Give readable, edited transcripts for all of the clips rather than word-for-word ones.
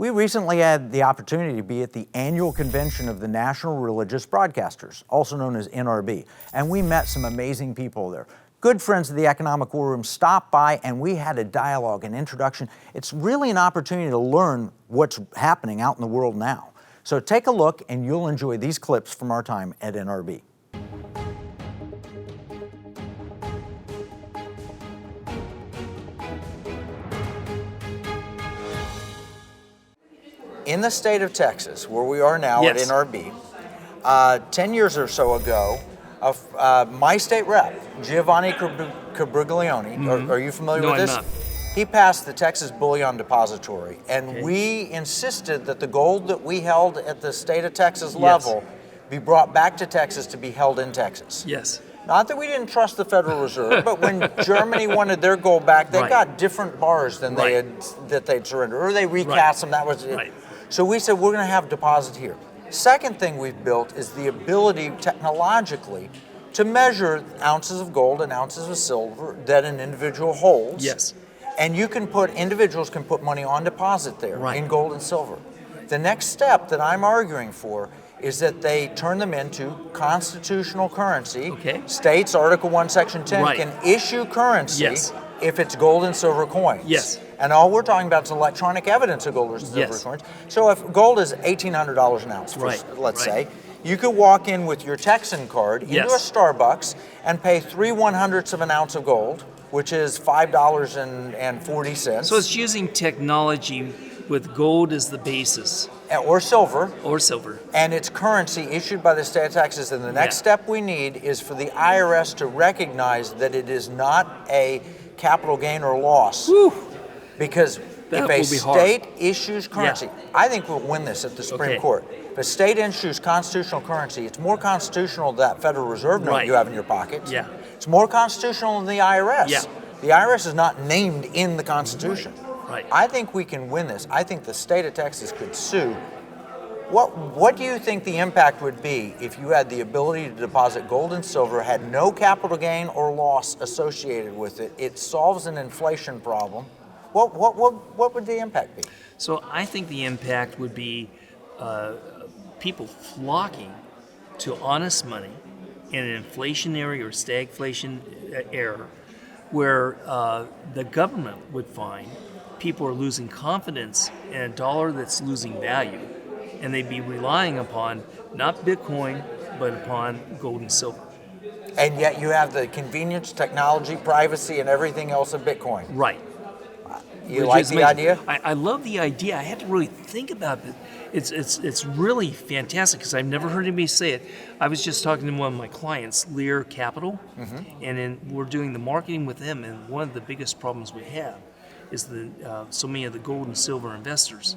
We recently had the opportunity to be at the annual convention of the National Religious Broadcasters, also known as NRB, and we met some amazing people there. Good friends of the Economic War Room stopped by and we had a dialogue, an introduction. It's really an opportunity to learn what's happening out in the world now. So take a look and you'll enjoy these clips from our time at NRB. In the state of Texas, where we are now at NRB, 10 years or so ago, my state rep, Giovanni Cabriglione, are you familiar with this? No, I'm not. He passed the Texas Bullion Depository, and we insisted that the gold that we held at the state of Texas level be brought back to Texas to be held in Texas. Yes. Not that we didn't trust the Federal Reserve, but when Germany wanted their gold back, they got different bars than they'd surrendered, or they recast them. That was it. So we said we're going to have deposit here. Second thing we've built is the ability technologically to measure ounces of gold and ounces of silver that an individual holds. Yes. And individuals can put money on deposit there in gold and silver. The next step that I'm arguing for is that they turn them into constitutional currency. States, Article 1, Section 10, can issue currency if it's gold and silver coins. Yes. And all we're talking about is electronic evidence of gold or silver coins. So if gold is $1,800 an ounce, let's say, you could walk in with your Texan card into a Starbucks and pay 3/100ths of an ounce of gold, which is $5.40. So it's using technology with gold as the basis. Or silver. Or silver. And it's currency issued by the state of Texas. And the next step we need is for the IRS to recognize that it is not a capital gain or loss. Because if a state issues currency, I think we'll win this at the Supreme Court. If a state issues constitutional currency, it's more constitutional than that Federal Reserve note you have in your pocket. It's more constitutional than the IRS. The IRS is not named in the Constitution. I think we can win this. I think the state of Texas could sue. What do you think the impact would be if you had the ability to deposit gold and silver, had no capital gain or loss associated with it? It solves an inflation problem. What would the impact be? So I think the impact would be people flocking to honest money in an inflationary or stagflation era, where the government would find people are losing confidence in a dollar that's losing value, and they'd be relying upon not Bitcoin, but upon gold and silver. And yet you have the convenience, technology, privacy, and everything else of Bitcoin. Right. You like the idea? I love the idea. I had to really think about it. It's really fantastic because I've never heard anybody say it. I was just talking to one of my clients, Lear Capital, and we're doing the marketing with them. And one of the biggest problems we have is that so many of the gold and silver investors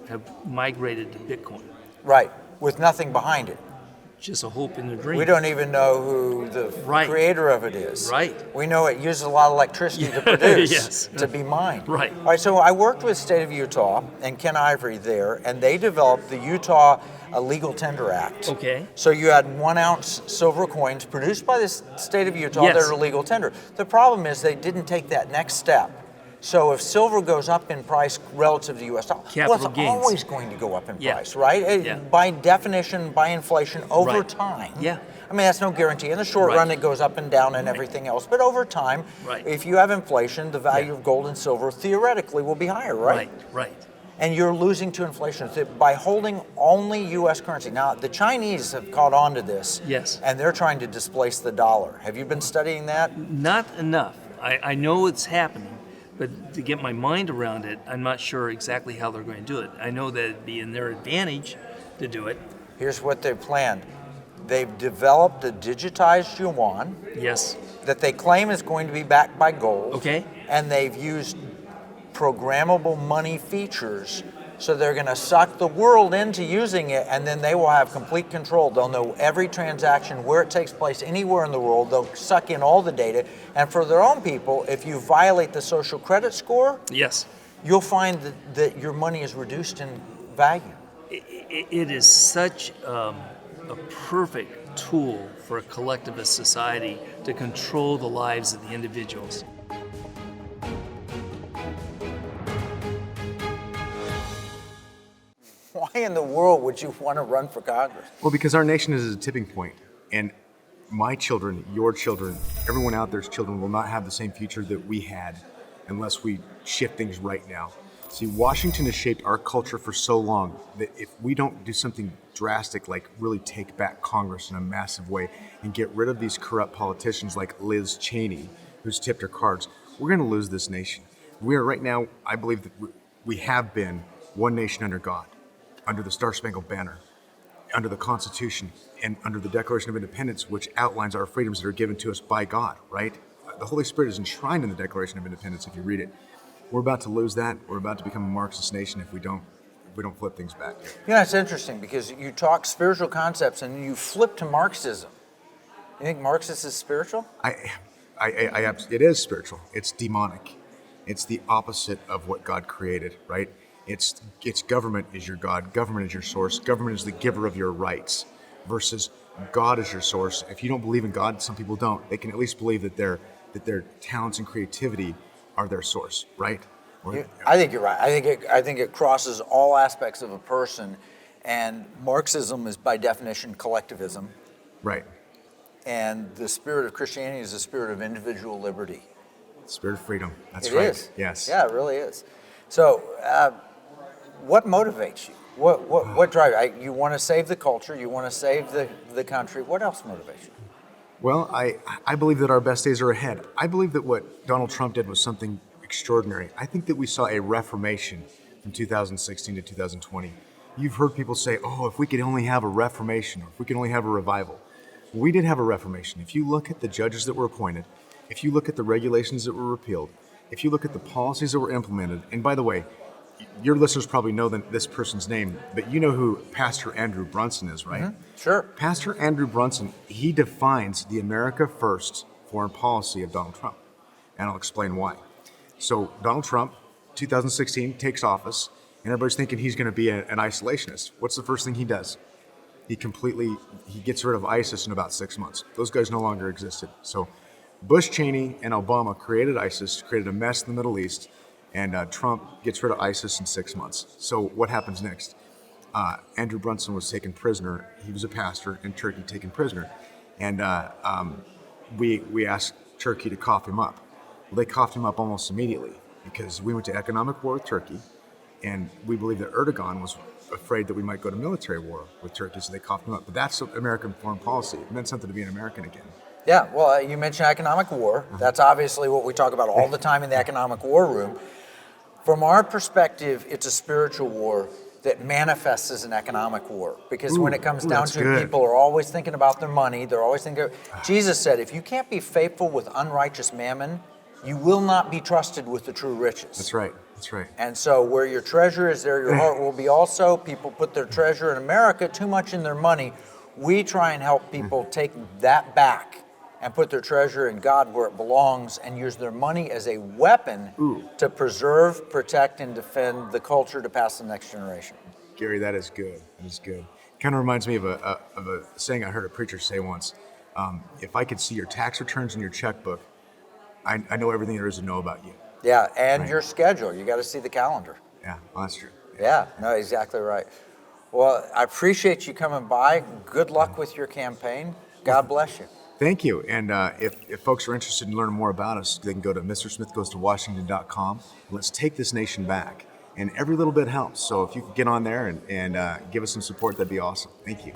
have migrated to Bitcoin. Right, with nothing behind it. Just a hope and a dream. We don't even know who the creator of it is. We know it uses a lot of electricity to produce, to be mined. All right, so I worked with the state of Utah and Ken Ivory there, and they developed the Utah Legal Tender Act. So you had 1 ounce silver coins produced by the state of Utah that are legal tender. The problem is they didn't take that next step. So if silver goes up in price relative to the U.S. dollar, it's always going to go up in price, right? By definition, by inflation, over time. I mean, that's no guarantee. In the short run, it goes up and down and everything else. But over time, if you have inflation, the value of gold and silver theoretically will be higher, right? And you're losing to inflation by holding only U.S. currency. Now, the Chinese have caught on to this, and they're trying to displace the dollar. Have you been studying that? Not enough. I know it's happening. But to get my mind around it, I'm not sure exactly how they're going to do it. I know that it'd be in their advantage to do it. Here's what they've planned. They've developed a digitized yuan that they claim is going to be backed by gold. And they've used programmable money features. So they're going to suck the world into using it, and then they will have complete control. They'll know every transaction, where it takes place, anywhere in the world. They'll suck in all the data. And for their own people, if you violate the social credit score, you'll find that your money is reduced in value. It is such a perfect tool for a collectivist society to control the lives of the individuals. in the world would you want to run for Congress? Well, because our nation is at a tipping point, and my children, your children, everyone out there's children will not have the same future that we had unless we shift things right now. See, Washington has shaped our culture for so long that if we don't do something drastic, like really take back Congress in a massive way and get rid of these corrupt politicians like Liz Cheney, who's tipped her cards, we're going to lose this nation. We are right now, I believe that we have been one nation under God, under the Star-Spangled Banner, under the Constitution, and under the Declaration of Independence, which outlines our freedoms that are given to us by God, right? The Holy Spirit is enshrined in the Declaration of Independence if you read it. We're about to lose that. We're about to become a Marxist nation if we don't flip things back. Yeah, it's interesting because you talk spiritual concepts and you flip to Marxism. You think Marxist is spiritual? It is spiritual. It's demonic. It's the opposite of what God created, right? It's government is your God, government is your source, government is the giver of your rights, versus God is your source. If you don't believe in God, some people don't. They can at least believe that their talents and creativity are their source, right? I think you're right. I think it crosses all aspects of a person, and Marxism is by definition collectivism. Right. And the spirit of Christianity is the spirit of individual liberty. Spirit of freedom. That's right. It is. Yes. Yeah, it really is. So, what motivates you? What drives you? You want to save the culture. You want to save the country. What else motivates you? Well, I believe that our best days are ahead. I believe that what Donald Trump did was something extraordinary. I think that we saw a reformation from 2016 to 2020. You've heard people say, oh, if we could only have a reformation, or if we could only have a revival. We did have a reformation. If you look at the judges that were appointed, if you look at the regulations that were repealed, if you look at the policies that were implemented, and by the way, your listeners probably know this person's name, but you know who Pastor Andrew Brunson is, right? Mm-hmm. Sure. Pastor Andrew Brunson, he defines the America First foreign policy of Donald Trump, and I'll explain why. So Donald Trump, 2016, takes office, and everybody's thinking he's going to be an isolationist. What's the first thing he does? He gets rid of ISIS in about 6 months. Those guys no longer existed. So Bush, Cheney, and Obama created ISIS, created a mess in the Middle East, and Trump gets rid of ISIS in 6 months. So what happens next? Andrew Brunson was taken prisoner. He was a pastor in Turkey, taken prisoner. And we asked Turkey to cough him up. Well, they coughed him up almost immediately because we went to economic war with Turkey, and we believe that Erdogan was afraid that we might go to military war with Turkey, so they coughed him up. But that's American foreign policy. It meant something to be an American again. Yeah, well, you mentioned economic war. That's obviously what we talk about all the time in the economic war room. From our perspective, it's a spiritual war that manifests as an economic war. Because when it comes down to it, people are always thinking about their money. They're always thinking. Jesus said, if you can't be faithful with unrighteous mammon, you will not be trusted with the true riches. That's right. That's right. And so where your treasure is, there your heart will be also. People put their treasure in America too much in their money. We try and help people take that back and put their treasure in God where it belongs and use their money as a weapon to preserve, protect, and defend the culture to pass to the next generation. Gary, that is good. That is good. Kind of reminds me of a saying I heard a preacher say once. If I could see your tax returns and your checkbook, I know everything there is to know about you. Yeah, and your schedule. You got to see the calendar. Yeah, well, that's true. Yeah, no, exactly right. Well, I appreciate you coming by. Good luck with your campaign. God bless you. Thank you. And if folks are interested in learning more about us, they can go to mrsmithgoestowashington.com. Let's take this nation back. And every little bit helps. So if you could get on there and give us some support, that'd be awesome. Thank you.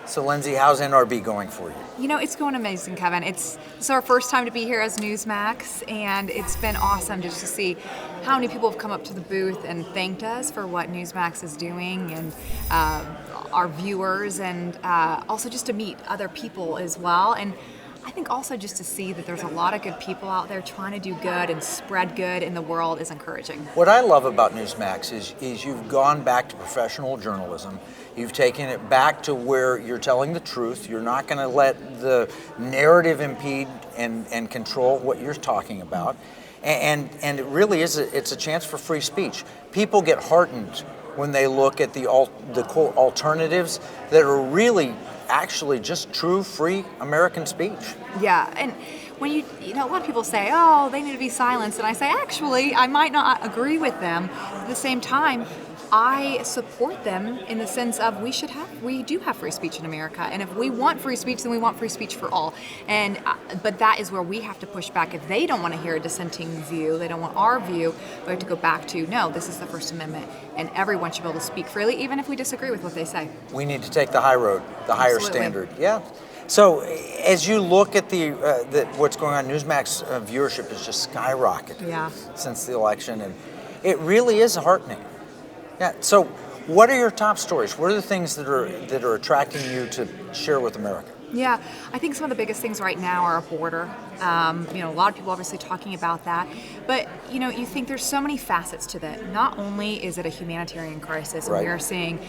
So, Lyndsay, how's NRB going for you? You know, it's going amazing, Kevin. It's our first time to be here as Newsmax, and it's been awesome just to see how many people have come up to the booth and thanked us for what Newsmax is doing, and our viewers, and also just to meet other people as well. And I think also just to see that there's a lot of good people out there trying to do good and spread good in the world is encouraging. What I love about Newsmax is you've gone back to professional journalism. You've taken it back to where you're telling the truth. You're not going to let the narrative impede and control what you're talking about. And it really is it's a chance for free speech. People get heartened when they look at the quote alternatives that are really actually just true, free American speech. Yeah, and when you know, a lot of people say, oh, they need to be silenced, and I say, actually, I might not agree with them. At the same time, I support them in the sense of we do have free speech in America, and if we want free speech, then we want free speech for all. And but that is where we have to push back. If they don't want to hear a dissenting view, they don't want our view, we have to go back to, no, this is the First Amendment, and everyone should be able to speak freely, even if we disagree with what they say. We need to take the high road, the higher standard. Yeah. So as you look at what's going on, Newsmax viewership has just skyrocketed since the election, and it really is heartening. Yeah. So, what are your top stories? What are the things that are attracting you to share with America? Yeah, I think some of the biggest things right now are a border. A lot of people obviously talking about that, but you think there's so many facets to that. Not only is it a humanitarian crisis, and we are seeing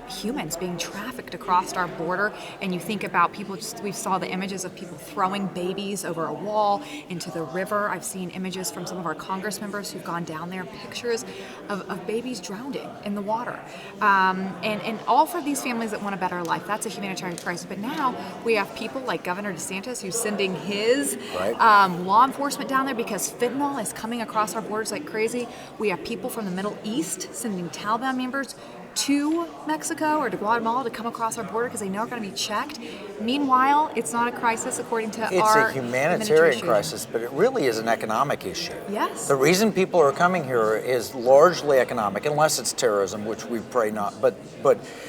humans being trafficked across our border, and you think about people, we saw the images of people throwing babies over a wall into the river. I've seen images from some of our Congress members who've gone down there, pictures of babies drowning in the water. And all for these families that want a better life. That's a humanitarian crisis. But now we have people like Governor DeSantis who's sending his law enforcement down there because fentanyl is coming across our borders like crazy. We have people from the Middle East sending Taliban members to Mexico or to Guatemala to come across our border because they know are going to be checked. Meanwhile, it's not a crisis according to our It's a humanitarian crisis, but it really is an economic issue. Yes. The reason people are coming here is largely economic, unless it's terrorism, which we pray not, but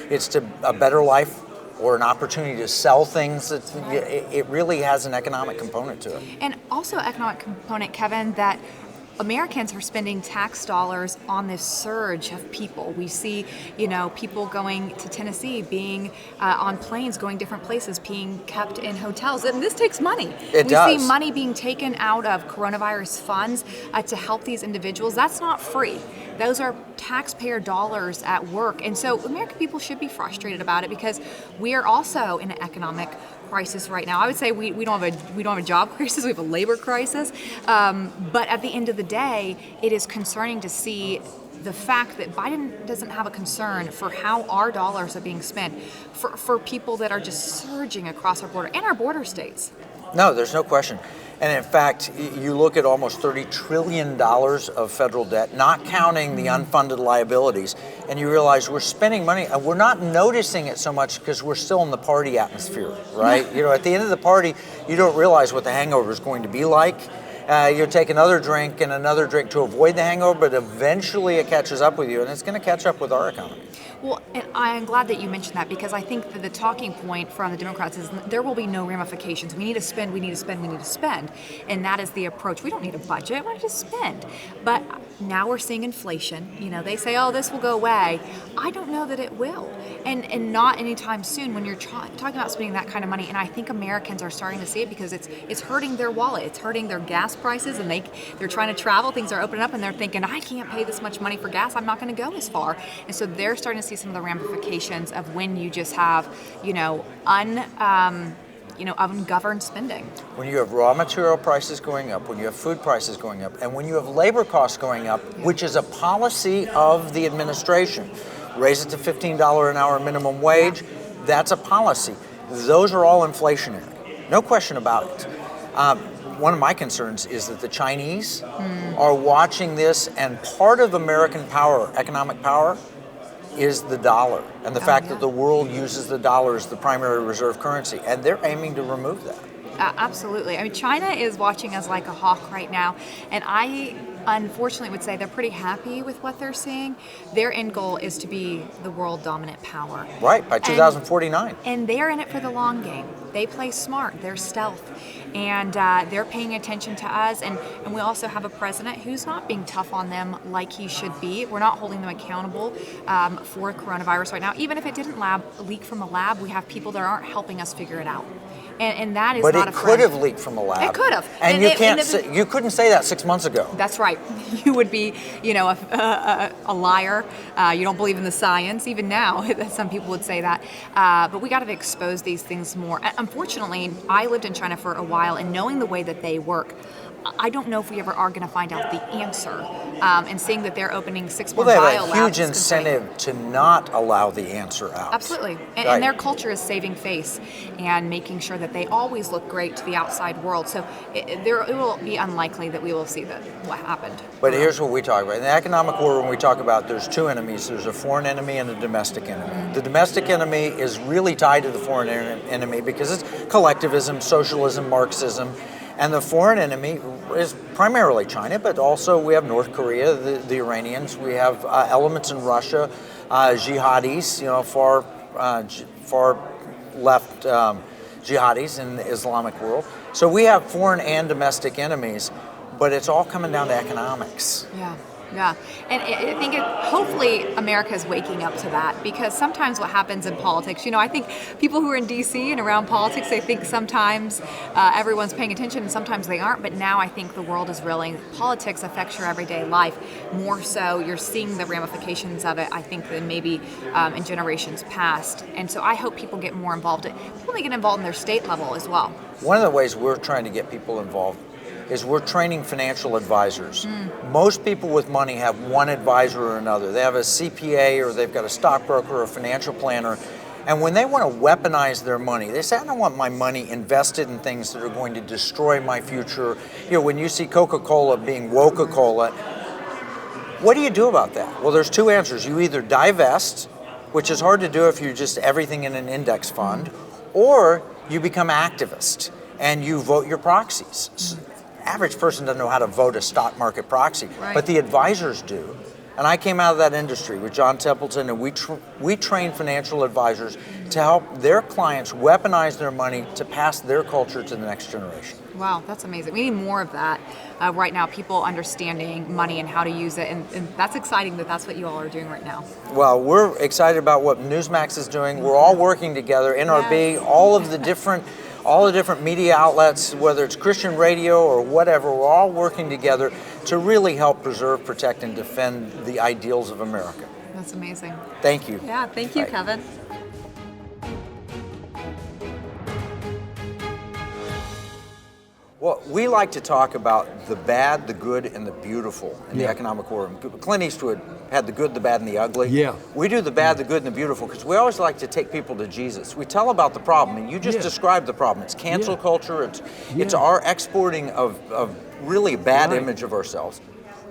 it's to a better life or an opportunity to sell things. It really has an economic component to it. And also economic component, Kevin, that Americans are spending tax dollars on this surge of people. We see, people going to Tennessee, being on planes, going different places, being kept in hotels, and this takes money. We see money being taken out of coronavirus funds to help these individuals. That's not free. Those are taxpayer dollars at work, and so American people should be frustrated about it because we are also in an economic crisis right now. I would say we don't have a job crisis. We have a labor crisis. But at the end of the day, it is concerning to see the fact that Biden doesn't have a concern for how our dollars are being spent for people that are just surging across our border and our border states. No, there's no question. And in fact, you look at almost $30 trillion of federal debt, not counting the unfunded liabilities, and you realize we're spending money and we're not noticing it so much because we're still in the party atmosphere, right? At the end of the party, you don't realize what the hangover is going to be like. You take another drink and another drink to avoid the hangover, but eventually it catches up with you, and it's going to catch up with our economy. Well, and I'm glad that you mentioned that because I think that the talking point from the Democrats is there will be no ramifications. We need to spend, we need to spend, we need to spend. And that is the approach. We don't need a budget, we need to spend. But now we're seeing inflation. They say, oh, this will go away. I don't know that it will. And not anytime soon when you're talking about spending that kind of money. And I think Americans are starting to see it because it's hurting their wallet. It's hurting their gas prices, and they're trying to travel. Things are opening up, and they're thinking, I can't pay this much money for gas. I'm not going to go as far. And so they're starting to see some of the ramifications of when you just have, ungoverned spending. When you have raw material prices going up, when you have food prices going up, and when you have labor costs going up, which is a policy of the administration, raise it to $15 an hour minimum wage, that's a policy. Those are all inflationary. No question about it. One of my concerns is that the Chinese are watching this, and part of American power, economic power, is the dollar and the fact that the world uses the dollar as the primary reserve currency, and they're aiming to remove that. Absolutely. I mean, China is watching us like a hawk right now, and I unfortunately would say they're pretty happy with what they're seeing. Their end goal is to be the world dominant power. Right, by 2049. And they're in it for the long game. They play smart, they're stealth, and they're paying attention to us. And we also have a president who's not being tough on them like he should be. We're not holding them accountable for coronavirus right now. Even if it didn't leak from a lab, we have people that aren't helping us figure it out. And that is but not it could have leaked from a lab. It could have. And you couldn't say that 6 months ago. That's right. You would be, a liar. You don't believe in the science. Even now, some people would say that. But we got to expose these things more. Unfortunately, I lived in China for a while, and knowing the way that they work, I don't know if we ever are going to find out the answer. And seeing that they're opening 6 more Well, they bio have a labs huge is concerning. incentive to not allow the answer out. Absolutely. And, Right. and their culture is saving face and making sure that they always look great to the outside world. So it will be unlikely that we will see what happened. But here's what we talk about. In the economic war, when we talk about there's two enemies, there's a foreign enemy and a domestic enemy. The domestic enemy is really tied to the foreign enemy because it's collectivism, socialism, Marxism. And the foreign enemy is primarily China, but also we have North Korea, the Iranians. We have elements in Russia, jihadis, far left jihadis in the Islamic world. So we have foreign and domestic enemies, but it's all coming down to economics. Yeah, and I think hopefully America is waking up to that, because sometimes what happens in politics, I think people who are in D.C. and around politics, they think sometimes everyone's paying attention and sometimes they aren't, but now I think the world is realizing politics affects your everyday life more so. You're seeing the ramifications of it, I think, than maybe in generations past, and so I hope people get more involved. People may get involved in their state level as well. One of the ways we're trying to get people involved is we're training financial advisors. Most people with money have one advisor or another. They have a CPA, or they've got a stockbroker or a financial planner. And when they want to weaponize their money, they say, I don't want my money invested in things that are going to destroy my future. When you see Coca-Cola being Woca-Cola, what do you do about that? Well, there's two answers. You either divest, which is hard to do if you're just everything in an index fund, or you become activist and you vote your proxies. Average person doesn't know how to vote a stock market proxy, but the advisors do. And I came out of that industry with John Templeton, and we train financial advisors to help their clients weaponize their money to pass their culture to the next generation. Wow, that's amazing. We need more of that right now, people understanding money and how to use it, and that's exciting that that's what you all are doing right now. Well, we're excited about what Newsmax is doing. We're all working together, NRB, all the different media outlets, whether it's Christian radio or whatever, we're all working together to really help preserve, protect, and defend the ideals of America. That's amazing. Thank you. Yeah, thank you, Kevin. Well, we like to talk about the bad, the good, and the beautiful in the economic war. Clint Eastwood had the good, the bad, and the ugly. Yeah. We do the bad, the good, and the beautiful because we always like to take people to Jesus. We tell about the problem, and you just described the problem. It's cancel culture. It's our exporting of really a bad image of ourselves.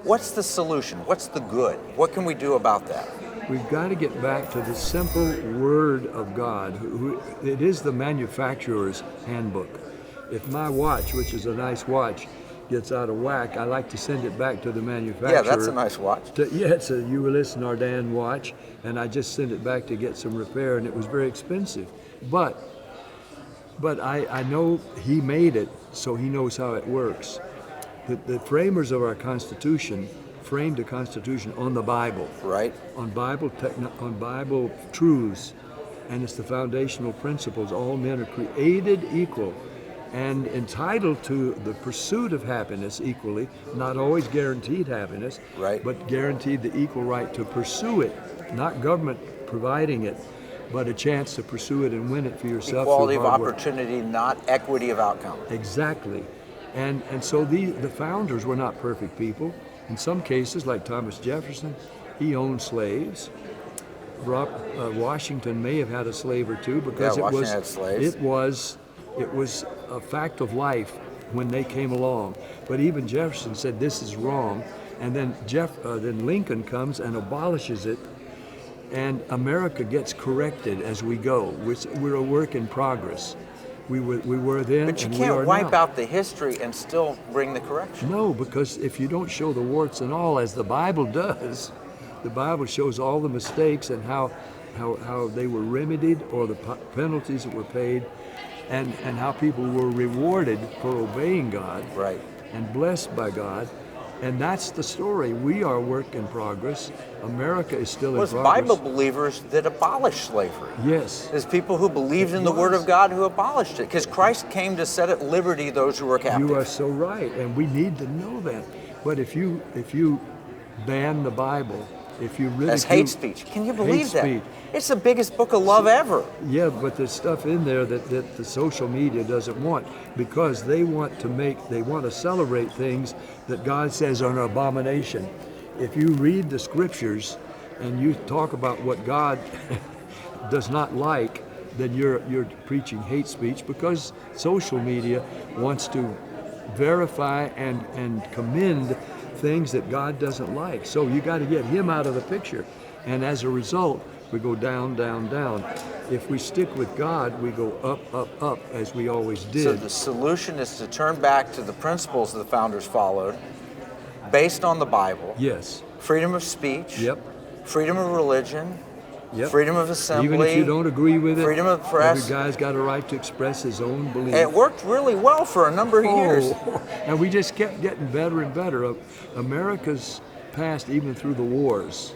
What's the solution? What's the good? What can we do about that? We've got to get back to the simple Word of God. It is the manufacturer's handbook. If my watch, which is a nice watch, gets out of whack, I like to send it back to the manufacturer. Yeah, that's a nice watch. It's a Ulyss Nardin watch, and I just sent it back to get some repair, and it was very expensive. But I know he made it, so he knows how it works. The framers of our Constitution framed the Constitution on the Bible. Right. On Bible truths, and it's the foundational principles. All men are created equal and entitled to the pursuit of happiness equally, not always guaranteed happiness, but guaranteed the equal right to pursue it, not government providing it, but a chance to pursue it and win it for yourself. Equality of opportunity, not equity of outcome. Exactly. And so the founders were not perfect people. In some cases, like Thomas Jefferson, he owned slaves. Washington may have had a slave or two because Washington had slaves. It was a fact of life when they came along. But even Jefferson said this is wrong, and then Lincoln comes and abolishes it, and America gets corrected as we go. We're a work in progress. We were then, but you and can't we are wipe now. out the history and still bring the correction. No, because if you don't show the warts and all, as the Bible does, the Bible shows all the mistakes and how they were remedied, or the penalties that were paid, and how people were rewarded for obeying God, and blessed by God. And that's the story. We are a work in progress. America is still in progress. It was Bible believers that abolished slavery. Yes. There's people who believed in the Word of God who abolished it, because Christ came to set at liberty those who were captive. You are so right, and we need to know that. But if you ban the Bible if you really That's hate speech. Can you believe that? speech. It's the biggest book of love ever. Yeah, but there's stuff in there that the social media doesn't want, because they want to celebrate things that God says are an abomination. If you read the scriptures and you talk about what God does not like, then you're preaching hate speech, because social media wants to verify and commend things that God doesn't like. So you got to get him out of the picture. And as a result, we go down, down, down. If we stick with God, we go up, up, up, as we always did. So the solution is to turn back to the principles the founders followed, based on the Bible. Yes. Freedom of speech. Yep. Freedom of religion. Yep. Freedom of assembly. Even if you don't agree with it, freedom of press. Every guy's got a right to express his own belief. And it worked really well for a number of years. And we just kept getting better and better. America's past, even through the wars,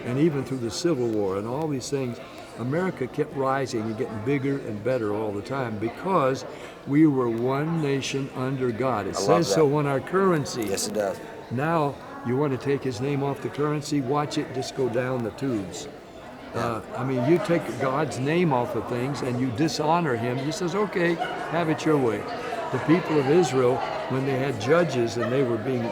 and even through the Civil War and all these things, America kept rising and getting bigger and better all the time, because we were one nation under God. It says so on our currency. Yes, it does. Now, you want to take his name off the currency, watch it just go down the tubes. I mean, you take God's name off of things and you dishonor him. He says, okay, have it your way. The people of Israel, when they had judges and they were being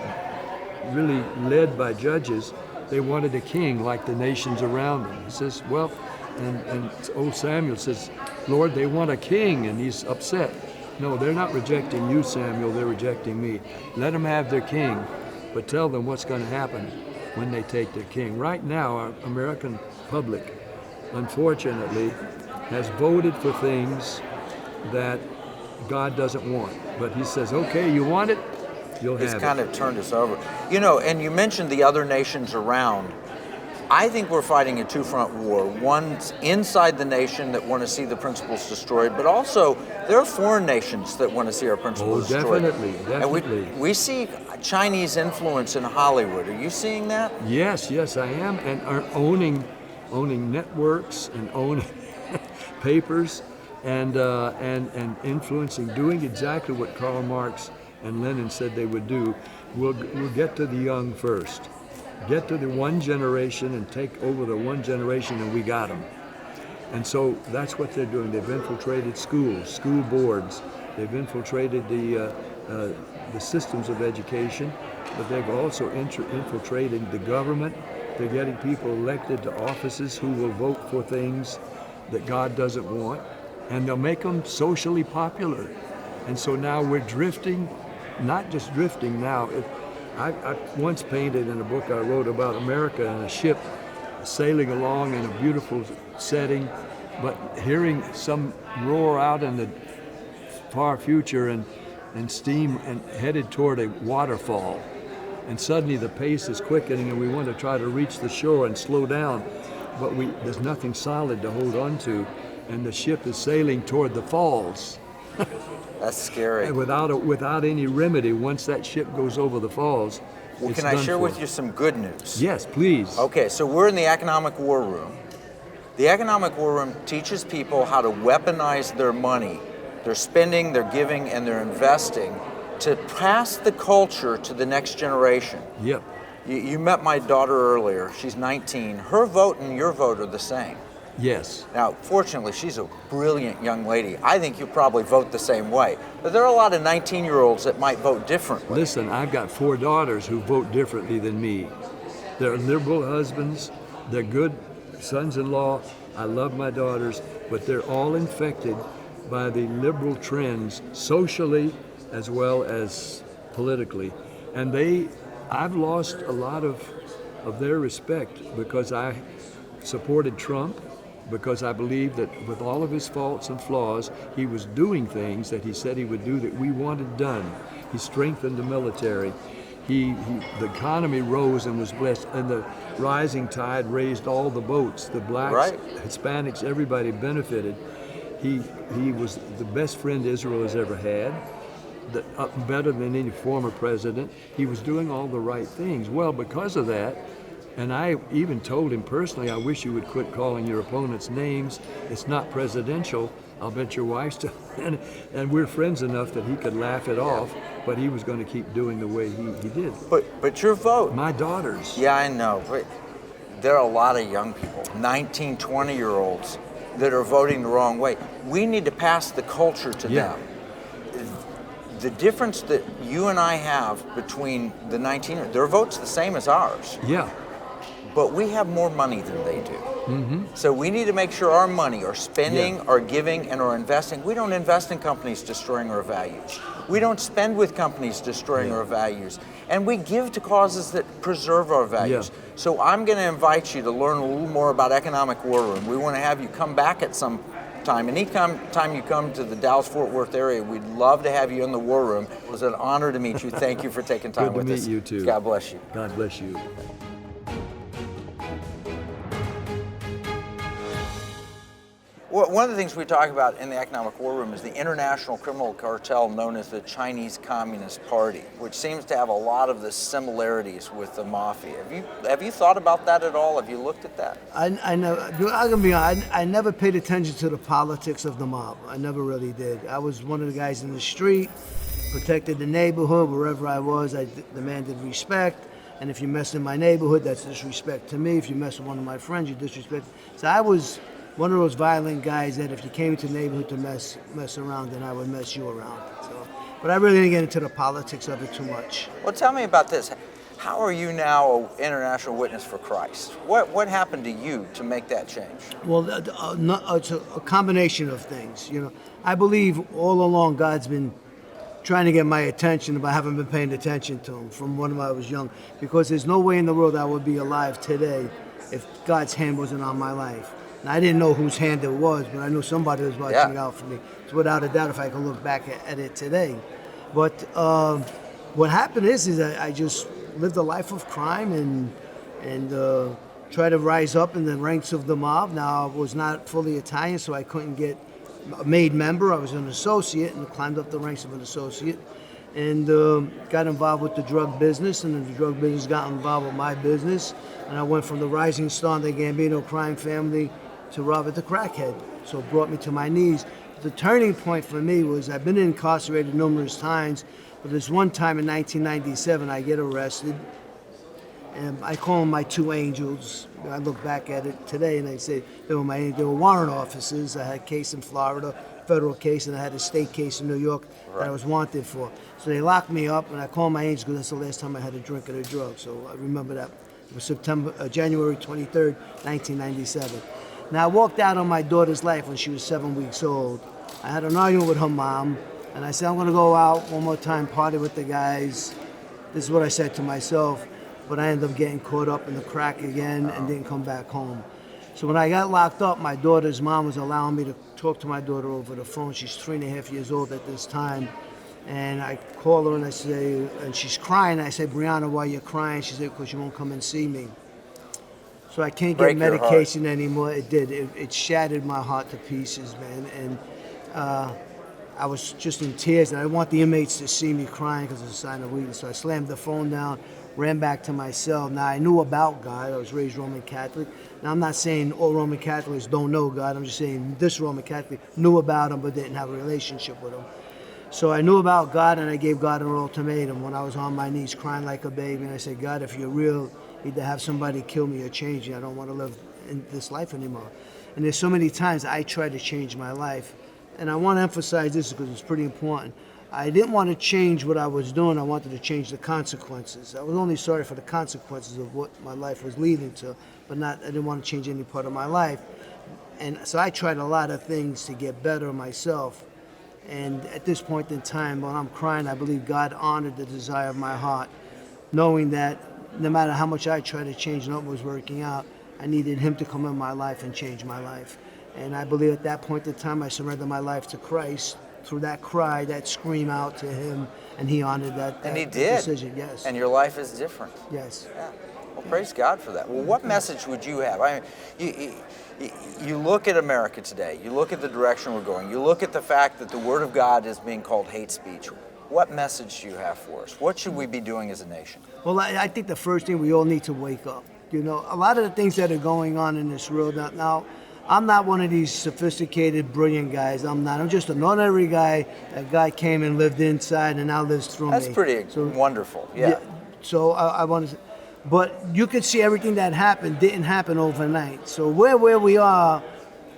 really led by judges, they wanted a king like the nations around them. He says, well, and old Samuel says, Lord, they want a king, and he's upset. No, they're not rejecting you, Samuel, they're rejecting me. Let them have their king, but tell them what's going to happen when they take their king. Right now, our American public, unfortunately, has voted for things that God doesn't want. But he says, okay, you want it, you'll have it. He's kind of turned us over. You know, and you mentioned the other nations around. I think we're fighting a two-front war. One's inside the nation that want to see the principles destroyed, but also there are foreign nations that want to see our principles destroyed. Definitely. And we see Chinese influence in Hollywood. Are you seeing that? Yes, I am, and are owning networks and owning papers and influencing, doing exactly what Karl Marx and Lenin said they would do. We'll get to the young first. Get to the one generation and take over the one generation, and we got them. And so that's what they're doing. They've infiltrated schools, school boards. They've infiltrated the systems of education, but they've also infiltrated the government. They're getting people elected to offices who will vote for things that God doesn't want, and they'll make them socially popular. And so now we're drifting, not just drifting now. I once painted in a book I wrote about America in a ship sailing along in a beautiful setting, but hearing some roar out in the far future and steam and headed toward a waterfall. And suddenly the pace is quickening and we want to try to reach the shore and slow down, but there's nothing solid to hold on to, and the ship is sailing toward the falls. That's scary. And without any remedy, once that ship goes over the falls, well, it's can I done share for. with you some good news? Yes, please. Okay, so we're in the economic war room. The economic war room teaches people how to weaponize their money, their spending, their giving, and their investing to pass the culture to the next generation. Yep. You met my daughter earlier. She's 19. Her vote and your vote are the same. Yes. Now, fortunately, she's a brilliant young lady. I think you probably vote the same way. But there are a lot of 19-year-olds that might vote differently. Listen, I've got 4 daughters who vote differently than me. They're liberal husbands. They're good sons-in-law. I love my daughters, but they're all infected by the liberal trends socially as well as politically. And I've lost a lot of their respect because I supported Trump, because I believe that with all of his faults and flaws, he was doing things that he said he would do that we wanted done. He strengthened the military. The economy rose and was blessed, and the rising tide raised all the boats. The blacks, right. Hispanics, everybody benefited. He was the best friend Israel has ever had, better than any former president. He was doing all the right things. Well, because of that, and I even told him personally, I wish you would quit calling your opponents names. It's not presidential. I'll bet your wife's still, and we're friends enough that he could laugh it off, but he was going to keep doing the way he did. But your vote. My daughters. Yeah, I know. But there are a lot of young people, 19, 20-year-olds, that are voting the wrong way. We need to pass the culture to them. The difference that you and I have between the 19, their vote's the same as ours. Yeah. But we have more money than they do. So we need to make sure our money, our spending, our giving, and our investing, we don't invest in companies destroying our values. We don't spend with companies destroying our values. And we give to causes that preserve our values. So I'm going to invite you to learn a little more about Economic War Room. We want to have you come back at some time. Anytime you come to the Dallas-Fort Worth area, we'd love to have you in the War Room. It was an honor to meet you. Thank you for taking time with us. Good to meet you too. God bless you. God bless you. Well, one of the things we talk about in the Economic War Room is the international criminal cartel known as the Chinese Communist Party, which seems to have a lot of the similarities with the mafia. Have you thought about that at all? Have you looked at that? I'm gonna be honest, I never paid attention to the politics of the mob. I never really did. I was one of the guys in the street, protected the neighborhood. Wherever I was, I demanded respect. And if you mess in my neighborhood, that's disrespect to me. If you mess with one of my friends, you disrespect. So I was one of those violent guys that if you came to the neighborhood to mess around, then I would mess you around. So, but I really didn't get into the politics of it too much. Well, tell me about this. How are you now an international witness for Christ? What happened to you to make that change? Well, it's a combination of things. You know, I believe all along God's been trying to get my attention, but I haven't been paying attention to him from when I was young, because there's no way in the world I would be alive today if God's hand wasn't on my life. And I didn't know whose hand it was, but I knew somebody was watching out for me. So without a doubt, if I could look back at it today. But what happened is I just lived a life of crime and tried to rise up in the ranks of the mob. Now, I was not fully Italian, so I couldn't get made member. I was an associate and climbed up the ranks of an associate and got involved with the drug business, and then the drug business got involved with my business. And I went from the rising star in the Gambino crime family to Robert the Crackhead. So it brought me to my knees. The turning point for me was I've been incarcerated numerous times, but this one time in 1997 I get arrested, and I call them my two angels. I look back at it today and I say they were warrant officers. I had a case in Florida, federal case, and I had a state case in New York that I was wanted for. So they locked me up, and I call my angels because that's the last time I had a drink of a drug. So I remember that. It was January 23rd, 1997. Now, I walked out on my daughter's life when she was 7 weeks old. I had an argument with her mom, and I said, I'm going to go out one more time, party with the guys. This is what I said to myself, but I ended up getting caught up in the crack again and didn't come back home. So when I got locked up, my daughter's mom was allowing me to talk to my daughter over the phone. She's 3.5 years old at this time. And I call her and I say, and she's crying. I say, Brianna, why are you crying? She said, because you won't come and see me. So I can't get medication anymore. It did. It shattered my heart to pieces, man. And I was just in tears. And I want the inmates to see me crying because it's a sign of weakness. So I slammed the phone down, ran back to my cell. Now, I knew about God. I was raised Roman Catholic. Now, I'm not saying all Roman Catholics don't know God. I'm just saying this Roman Catholic knew about him but didn't have a relationship with him. So I knew about God, and I gave God an ultimatum when I was on my knees crying like a baby. And I said, God, if you're real, either have somebody kill me or change me. I don't want to live in this life anymore. And there's so many times I tried to change my life. And I want to emphasize this because it's pretty important. I didn't want to change what I was doing. I wanted to change the consequences. I was only sorry for the consequences of what my life was leading to, but I didn't want to change any part of my life. And so I tried a lot of things to get better myself. And at this point in time, when I'm crying, I believe God honored the desire of my heart, knowing that no matter how much I tried to change, nothing was working out. I needed him to come in my life and change my life. And I believe at that point in time, I surrendered my life to Christ through that cry, that scream out to him, and he honored that and he did. Decision. Yes. And your life is different. Yes. Yeah. Well, praise God for that. Well, what message would you have? I mean, you look at America today, you look at the direction we're going, you look at the fact that the Word of God is being called hate speech. What message do you have for us? What should we be doing as a nation? Well, I think the first thing, we all need to wake up. You know, a lot of the things that are going on in this world now, I'm not one of these sophisticated, brilliant guys. I'm not. I'm just an ordinary guy. That guy came and lived inside and now lives through me. That's pretty wonderful, yeah. So I want to. But you could see everything that happened didn't happen overnight. So where we are,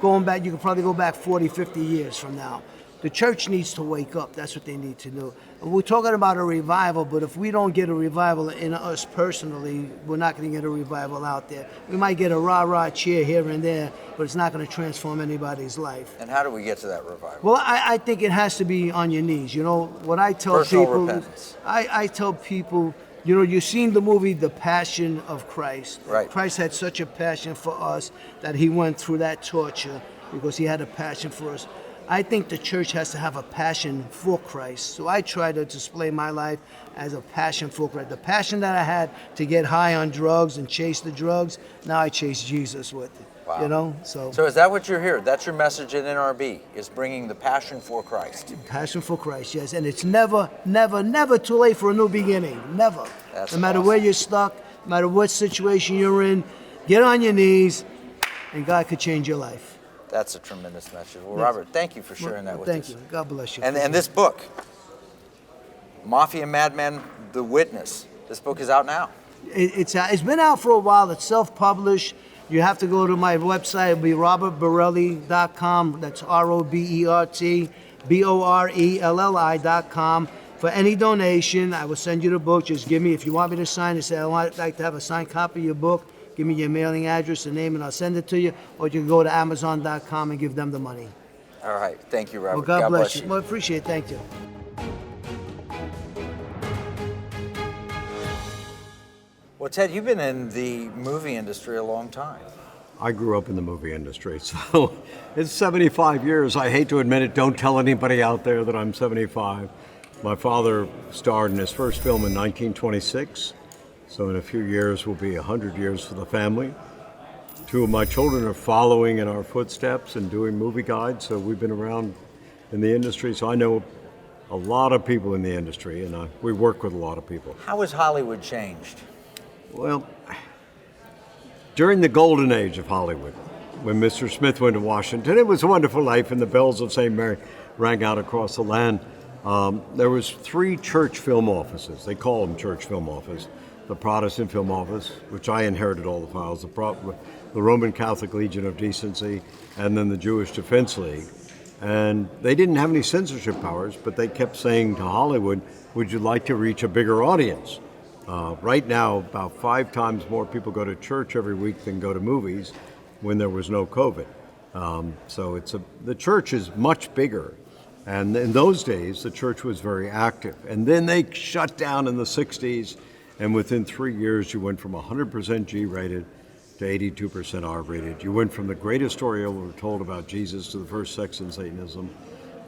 going back, you could probably go back 40, 50 years from now. The church needs to wake up. That's what they need to do. And we're talking about a revival, but if we don't get a revival in us personally, we're not going to get a revival out there. We might get a rah-rah cheer here and there, but it's not going to transform anybody's life. And how do we get to that revival? Well, I think it has to be on your knees. You know, what I tell Personal people, repentance. I tell people, you know, you've seen the movie The Passion of Christ. Right. Christ had such a passion for us that he went through that torture because he had a passion for us. I think the church has to have a passion for Christ. So I try to display my life as a passion for Christ. The passion that I had to get high on drugs and chase the drugs, now I chase Jesus with it. Wow. You know, so is that what you're here? That's your message at NRB, is bringing the passion for Christ. passion for Christ, yes. And it's never, never, never too late for a new beginning. Never. That's no matter awesome. where you're stuck, no matter what situation you're in, get on your knees and God could change your life. That's a tremendous message. Well, Yes. Robert, thank you for sharing that with us. Thank you. God bless you. And this book, Mafia Madman, The Witness, this book is out now. It's been out for a while. It's self-published. You have to go to my website. It'll be robertborelli.com. That's RobertBorelli.com. For any donation, I will send you the book. Just give me, if you want me to sign it, say I'd like to have a signed copy of your book. Give me your mailing address and name, and I'll send it to you. Or you can go to Amazon.com and give them the money. All right. Thank you, Robert. Well, God bless you. Well, I appreciate it. Thank you. Well, Ted, you've been in the movie industry a long time. I grew up in the movie industry, so it's 75 years. I hate to admit it. Don't tell anybody out there that I'm 75. My father starred in his first film in 1926. So in a few years will be 100 years for the family. Two of my children are following in our footsteps and doing movie guides, so we've been around in the industry. So I know a lot of people in the industry, and we work with a lot of people. How has Hollywood changed? Well, during the golden age of Hollywood, when Mr. Smith went to Washington, it was a wonderful life, and the bells of St. Mary rang out across the land. There was 3 church film offices. They call them church film offices. The Protestant Film Office, which I inherited all the files, the Roman Catholic Legion of Decency, and then the Jewish Defense League. And they didn't have any censorship powers, but they kept saying to Hollywood, would you like to reach a bigger audience? Right now, about 5 times more people go to church every week than go to movies when there was no COVID. So the church is much bigger. And in those days, the church was very active. And then they shut down in the 60s. And within 3 years, you went from 100% G-rated to 82% R-rated. You went from the greatest story ever told about Jesus to the first sex and Satanism.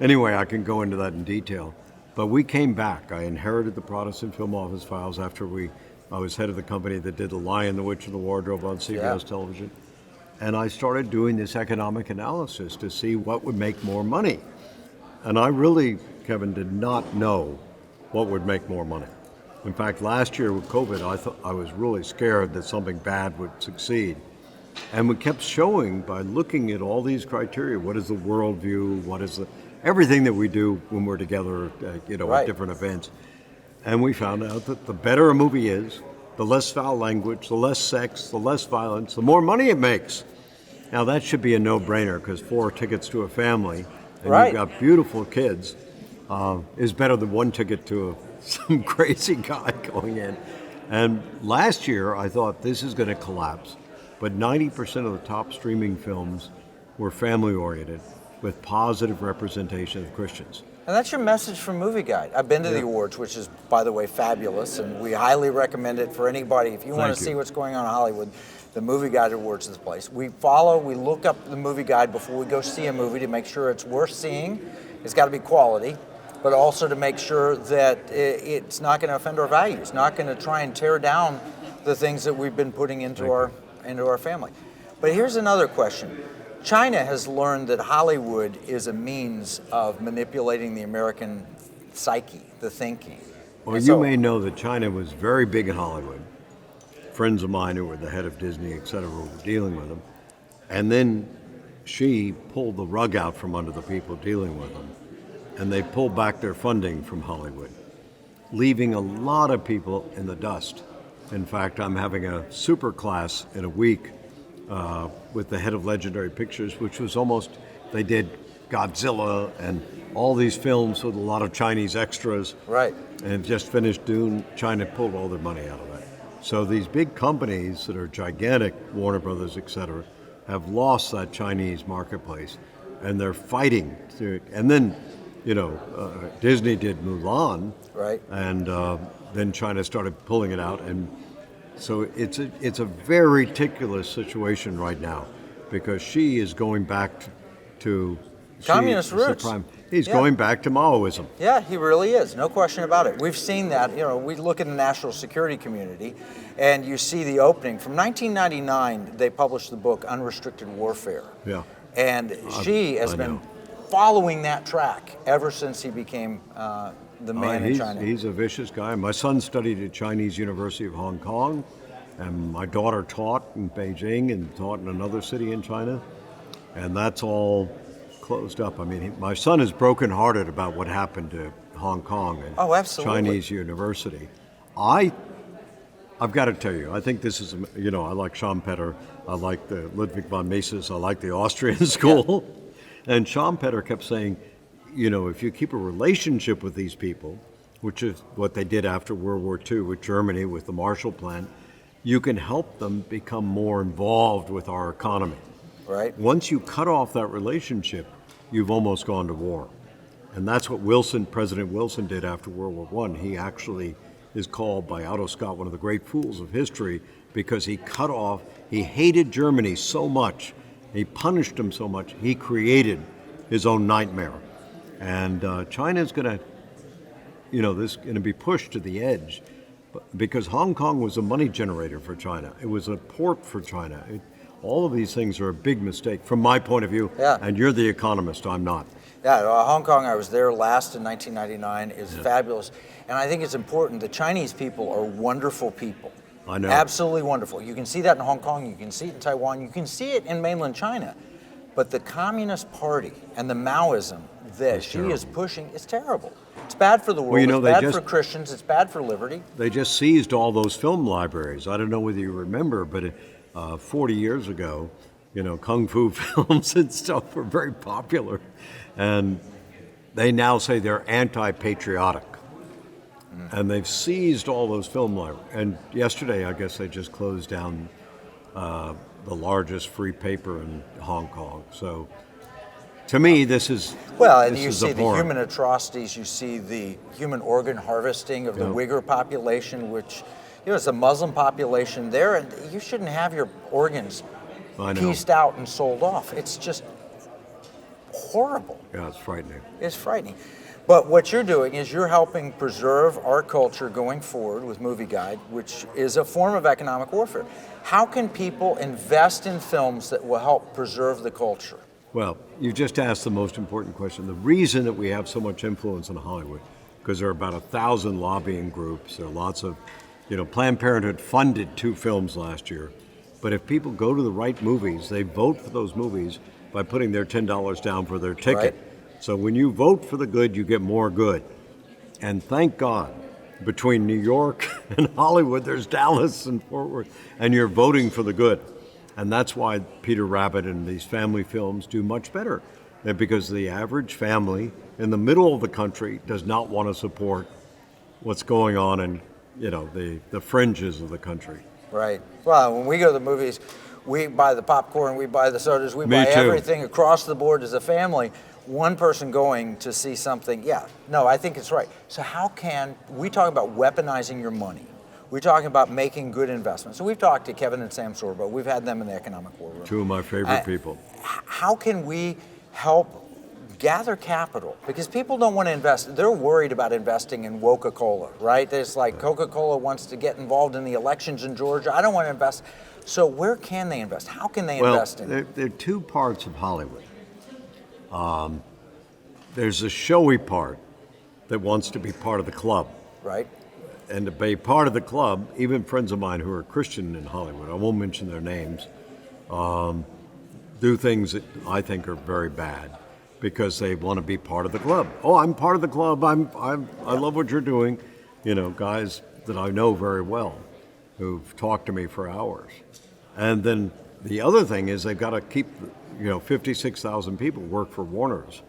Anyway, I can go into that in detail. But we came back. I inherited the Protestant Film Office files after I was head of the company that did The Lion, the Witch, and the Wardrobe on CBS television. And I started doing this economic analysis to see what would make more money. And I really, Kevin, did not know what would make more money. In fact, last year with COVID, I was really scared that something bad would succeed. And we kept showing by looking at all these criteria, what is the worldview, what is everything that we do when we're together, at different events. And we found out that the better a movie is, the less foul language, the less sex, the less violence, the more money it makes. Now that should be a no-brainer because 4 tickets to a family, and you've got beautiful kids, is better than 1 ticket to some crazy guy going in. And last year, I thought this is going to collapse. But 90% of the top streaming films were family-oriented with positive representation of Christians. And that's your message from Movie Guide. I've been to the awards, which is, by the way, fabulous, and we highly recommend it for anybody. If you want to see what's going on in Hollywood, the Movie Guide Awards is the place. We look up the Movie Guide before we go see a movie to make sure it's worth seeing. It's got to be quality, but also to make sure that it's not going to offend our values, not going to try and tear down the things that we've been putting into our family. But here's another question. China has learned that Hollywood is a means of manipulating the American psyche, the thinking. Well, you may know that China was very big in Hollywood. Friends of mine who were the head of Disney, et cetera, were dealing with them. And then she pulled the rug out from under the people dealing with them. And they pulled back their funding from Hollywood, leaving a lot of people in the dust. In fact, I'm having a super class in a week with the head of Legendary Pictures, which was almost, they did Godzilla and all these films with a lot of Chinese extras. Right. And just finished Dune. China pulled all their money out of that. So these big companies that are gigantic, Warner Brothers, et cetera, have lost that Chinese marketplace, and they're fighting to. And then, Disney did Mulan, right? And then China started pulling it out, and so it's a very ridiculous situation right now, because Xi is going back to communist roots. He's going back to Maoism. Yeah, he really is. No question about it. We've seen that. We look at the national security community, and you see the opening. From 1999, they published the book Unrestricted Warfare. Yeah. And Xi has been following that track ever since he became the man in China. He's a vicious guy. My son studied at Chinese University of Hong Kong, and my daughter taught in Beijing and taught in another city in China, and that's all closed up. I mean, my son is brokenhearted about what happened to Hong Kong and Chinese University. I've got to tell you, I think this is, I like Schumpeter, I like the Ludwig von Mises, I like the Austrian school. Yeah. And Schumpeter kept saying, if you keep a relationship with these people, which is what they did after World War II with Germany, with the Marshall Plan, you can help them become more involved with our economy. Right. Once you cut off that relationship, you've almost gone to war. And that's what President Wilson did after World War I. He actually is called by Otto Scott one of the great fools of history, because he hated Germany so much, he punished them so much, he created his own nightmare. And China's going to, this is going to be pushed to the edge, because Hong Kong was a money generator for China. It was a port for China. All of these things are a big mistake from my point of view, and you're the economist, I'm not. Yeah, Hong Kong, I was there last in 1999. It's fabulous. And I think it's important. The Chinese people are wonderful people. I know. Absolutely wonderful. You can see that in Hong Kong, you can see it in Taiwan, you can see it in mainland China. But the Communist Party and the Maoism that Xi is pushing is terrible. It's bad for the world, it's bad for Christians, it's bad for liberty. They just seized all those film libraries. I don't know whether you remember, but 40 years ago, Kung Fu films and stuff were very popular. And they now say they're anti-patriotic. And they've seized all those film libraries. And yesterday, I guess they just closed down the largest free paper in Hong Kong. So, to me, this is and you see the human atrocities, you see the human organ harvesting of the Uyghur population, which it's a Muslim population there, and you shouldn't have your organs pieced out and sold off. It's just horrible. Yeah, it's frightening. It's frightening. But what you're doing is you're helping preserve our culture going forward with Movie Guide, which is a form of economic warfare. How can people invest in films that will help preserve the culture? Well, you just asked the most important question. The reason that we have so much influence in Hollywood, because there are about 1,000 lobbying groups, there are lots of, Planned Parenthood funded 2 films last year. But if people go to the right movies, they vote for those movies by putting their $10 down for their ticket. Right. So when you vote for the good, you get more good. And thank God, between New York and Hollywood, there's Dallas and Fort Worth, and you're voting for the good. And that's why Peter Rabbit and these family films do much better. Because the average family in the middle of the country does not want to support what's going on in, the fringes of the country. Right. Well, when we go to the movies, we buy the popcorn, we buy the sodas, we buy everything across the board as a family. One person going to see something, I think it's right. So how can we talk about weaponizing your money? We're talking about making good investments. So we've talked to Kevin and Sam Sorbo. We've had them in the Economic War Room. 2 of my favorite people. How can we help gather capital? Because people don't want to invest. They're worried about investing in Coca-Cola, right? It's like Coca-Cola wants to get involved in the elections in Georgia. I don't want to invest. So where can they invest? How can they invest in it? There are 2 parts of Hollywood. There's a showy part that wants to be part of the club. Right. And to be part of the club, even friends of mine who are Christian in Hollywood, I won't mention their names, do things that I think are very bad because they want to be part of the club. Oh, I'm part of the club. I love what you're doing. Guys that I know very well. who've talked to me for hours. And then the other thing is they've got to keep, 56,000 people work for Warner's.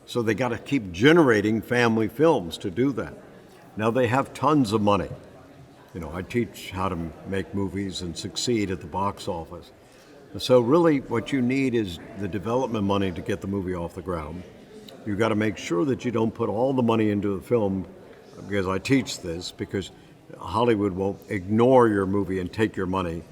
So they got to keep generating family films to do that. Now they have tons of money. I teach how to make movies and succeed at the box office. So really what you need is the development money to get the movie off the ground. You've got to make sure that you don't put all the money into the film, because I teach this, because Hollywood will ignore your movie and take your money.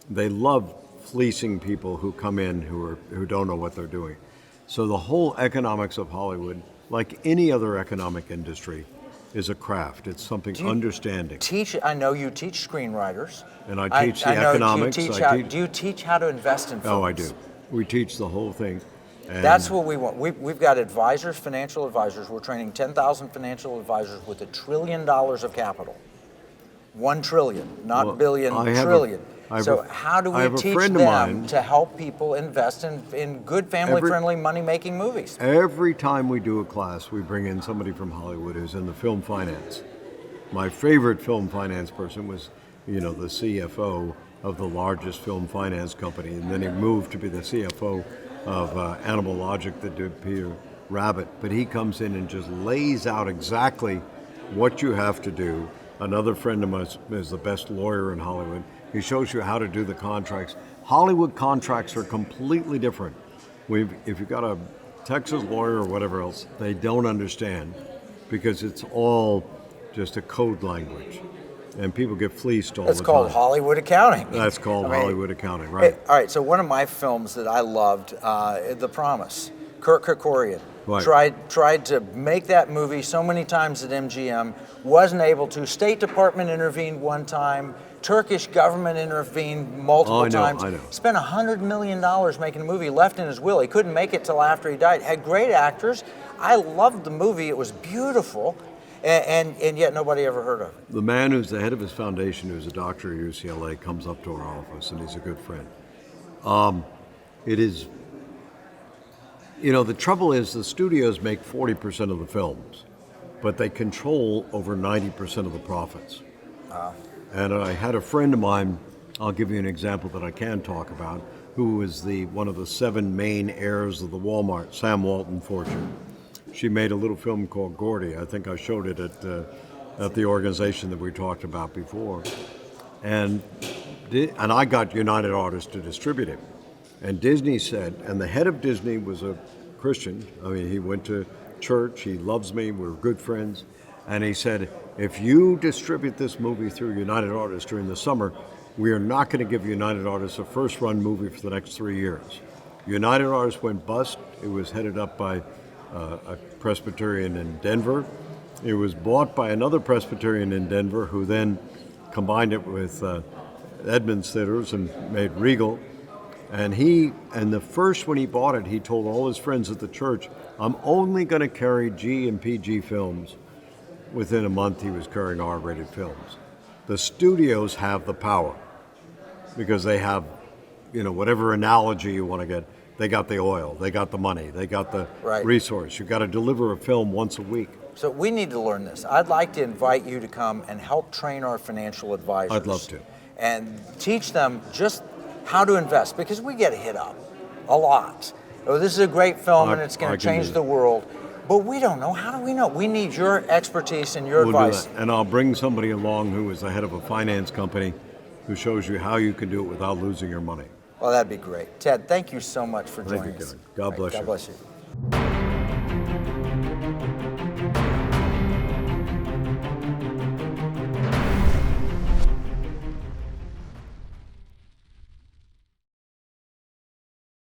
They love fleecing people who come in who don't know what they're doing. So the whole economics of Hollywood, like any other economic industry, is a craft. It's something understanding. I know you teach screenwriters. And I teach the economics. Do you teach how to invest in films? Oh, I do. We teach the whole thing. And that's what we want. We've got advisors, financial advisors. We're training 10,000 financial advisors with $1 trillion of capital. 1 trillion, not billion, trillion. So how do we teach them to help people invest in good family-friendly, money-making movies? Every time we do a class, we bring in somebody from Hollywood who's in the film finance. My favorite film finance person was, the CFO of the largest film finance company, and then he moved to be the CFO of Animal Logic that did Peter Rabbit. But he comes in and just lays out exactly what you have to do. Another friend of mine is the best lawyer in Hollywood. He shows you how to do the contracts. Hollywood contracts are completely different. If you've got a Texas lawyer or whatever else, they don't understand because it's all just a code language. And people get fleeced all the time. It's called Hollywood accounting. That's called Hollywood accounting, right? All right, so one of my films that I loved, The Promise, Kirk Kerkorian. Right. Tried to make that movie so many times at MGM, wasn't able to. State Department intervened one time. Turkish government intervened multiple times. I know. Spent $100 million making a movie, left in his will. He couldn't make it till after he died. Had great actors. I loved the movie. It was beautiful, and yet nobody ever heard of it. The man who's the head of his foundation, who's a doctor at UCLA, comes up to our office, and he's a good friend. It is... the trouble is the studios make 40% of the films, but they control over 90% of the profits. And I had a friend of mine, I'll give you an example that I can talk about, who was one of the 7 main heirs of the Walmart, Sam Walton fortune. She made a little film called Gordy. I think I showed it at the organization that we talked about before. And I got United Artists to distribute it. And Disney said, and the head of Disney was a Christian. I mean, he went to church. He loves me. We're good friends. And he said, if you distribute this movie through United Artists during the summer, we are not going to give United Artists a first-run movie for the next 3 years. United Artists went bust. It was headed up by a Presbyterian in Denver. It was bought by another Presbyterian in Denver who then combined it with Edmunds Theaters and made Regal. And when he bought it, he told all his friends at the church, I'm only going to carry G and PG films. Within a month, he was carrying R-rated films. The studios have the power because they have, whatever analogy you want to get, they got the oil, they got the money, they got the resource. You've got to deliver a film once a week. So we need to learn this. I'd like to invite you to come and help train our financial advisors. I'd love to. And teach them just how to invest, because we get hit up a lot. Oh, this is a great film and it's going to change the world. But we don't know. How do we know? We need your expertise and your advice. Do that. And I'll bring somebody along who is the head of a finance company who shows you how you can do it without losing your money. Well, that'd be great. Ted, thank you so much for joining us. God bless you. God bless you.